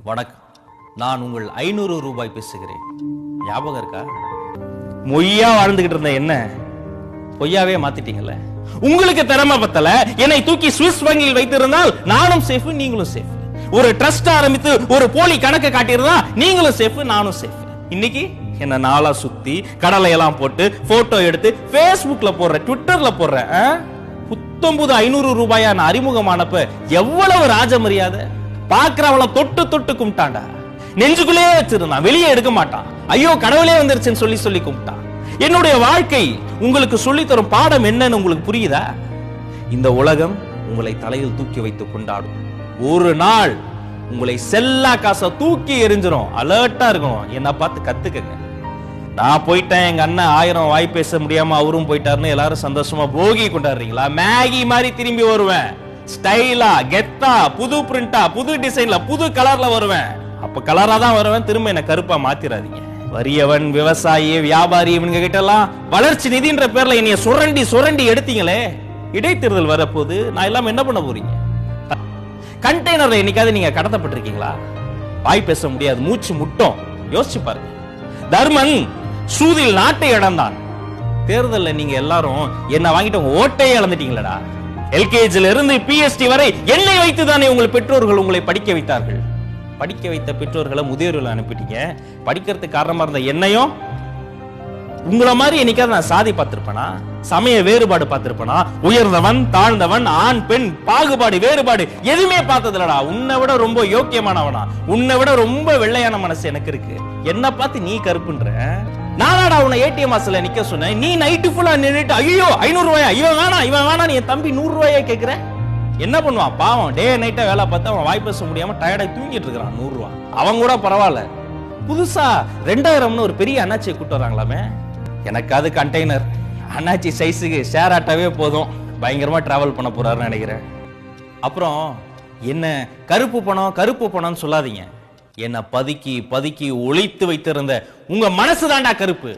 வணக்கம். நான் உங்கள் 500 ரூபாய் பேசுகிறேன். ஞாபகம் இருக்கா? மொய்யா வாழ்ந்துகிட்டு இருந்த என்ன பொய்யாவே மாத்திட்டீங்கல்ல. உங்களுக்கு திறமை பத்தல, என்னை தூக்கி சுவிஸ் வங்கியில் வைத்திருந்தால் நானும் சேஃப், நீங்களும் சேஃப். ஒரு ட்ரஸ்ட் ஆரம்பித்து ஒரு போலி கணக்கு காட்டியிருந்தா நீங்களும் சேஃப், நானும் சேஃப். இன்னைக்கு என்ன நாளா சுத்தி கடலை எல்லாம் போட்டு போட்டோ எடுத்து Facebookல போடுற, ட்விட்டர்ல போடுற 500 ரூபாயா நான் அறிமுகமானப்ப எவ்வளவு ராஜ மரியாதை. பாக்குறவள தொட்டு தொட்டு கும்பிட்டாண்டா. நெஞ்சுக்குள்ளே வச்சிருந்தான், வெளியே எடுக்க மாட்டான். ஐயோ கடவுளே வந்துருச்சுன்னு சொல்லி சொல்லி கும்பிட்டான். என்னுடைய வாழ்க்கை உங்களுக்கு சொல்லி தரும் பாடம் என்னன்னு உங்களுக்கு புரியுதா? இந்த உலகம் உங்களை தலையில் தூக்கி வைத்து கொண்டாடும். ஒரு நாள் உங்களை செல்லா காசை தூக்கி எரிஞ்சிரும். அலர்ட்டா இருக்கணும். என்ன பார்த்து கத்துக்கங்க. நான் போயிட்டேன், எங்க அண்ணன் 1000 வாய் பேச முடியாம அவரும் போயிட்டாருன்னு எல்லாரும் சந்தோஷமா போகி கொண்டாடுறீங்களா? மேகி மாதிரி திரும்பி வருவேன். ஸ்டைலா, கெத்தா, புது பிரிண்டா, புது டிசைன்ல, புது கலர்ல வருவேன். அப்ப கலரா தான் வருவேன். திரும்ப என்ன கருப்பா மாத்திராதீங்க. வறியவன், விவசாயி, வியாபாரி இவங்க கிட்ட எல்லாம் வளர்ச்சி நிதின்ற பேர்ல என்னைய சுரண்டி சுரண்டி எடுத்தீங்களே. இடைத்தேர்தல் வரப்போது நான் எல்லாம் என்ன பண்ண போறீங்க? கண்டெய்னர்ல என்னைக்காவது நீங்க கடத்தப்பட்டிருக்கீங்களா? வாய் பேச முடியாது, மூச்சு முட்டும். யோசிச்சு பாருங்க. தர்மன் சூதில் நாட்டை இழந்தான். தேர்தல்ல நீங்க எல்லாரும் என்ன வாங்கிட்டு உங்க ஓட்டையே இழந்துட்டீங்களடா. எல்கேஜில இருந்து பிஎஸ்டி வரை என்னை வைத்து தானே உங்கள் பெற்றோர்கள் உங்களை படிக்க வைத்தார்கள். படிக்க வைத்த பெற்றோர்களை முதியோர்கள் அனுப்பிட்டீங்க. படிக்கிறதுக்கு காரணமா இருந்த என்னையும் உங்களை மாதிரி என்னைக்காவது நான் சாதி பார்த்திருப்பேனா? சமய வேறுபாடு பார்த்திருப்பேனா? உயர்ந்தவன் தாழ்ந்தவன், ஆண் பெண் பாகுபாடு வேறுபாடு எதுவுமே பார்த்ததில்லடா. உன்னை விட ரொம்ப யோக்கியமானவனா, உன்னை விட ரொம்ப வெள்ளையான மனசு எனக்கு இருக்கு. என்ன பார்த்து நீ கருப்புன்ற? நானாடா உன்னை ஏடிஎம் வாசல்ல நிக்க சொன்னேன். நீ நைட்டு ஃபுல்லா நின்னுட்டு ஐயோ 500 ரூபாயா, இவன் வேணா நீ என் தம்பி 100 ரூபாயா கேக்குற? என்ன பண்ணுவான் பாவம்? டே நைட்டா வேலை பார்த்து அவன் வாய் பேச முடியாம டயர்டாகி தூங்கிட்டு இருக்கிறான். 100 ரூபா அவன் கூட பரவாயில்ல. புதுசா 2000 ஒரு பெரிய அண்ணாச்சியை கூட்டு வராங்களாமே. எனக்கு அது கண்டெய்னர் அண்ணாச்சி சைஸுக்கு ஷேர் ஆட்டாவே போதும். பயங்கரமா டிராவல் பண்ண போறாருன்னு நினைக்கிறேன். அப்புறம் என்ன கருப்பு பணம்னு சொல்லாதீங்க. என்ன பதுக்கி பதுக்கி ஒளித்து வைத்திருந்த உங்க மனசு தாண்டா கருப்பு.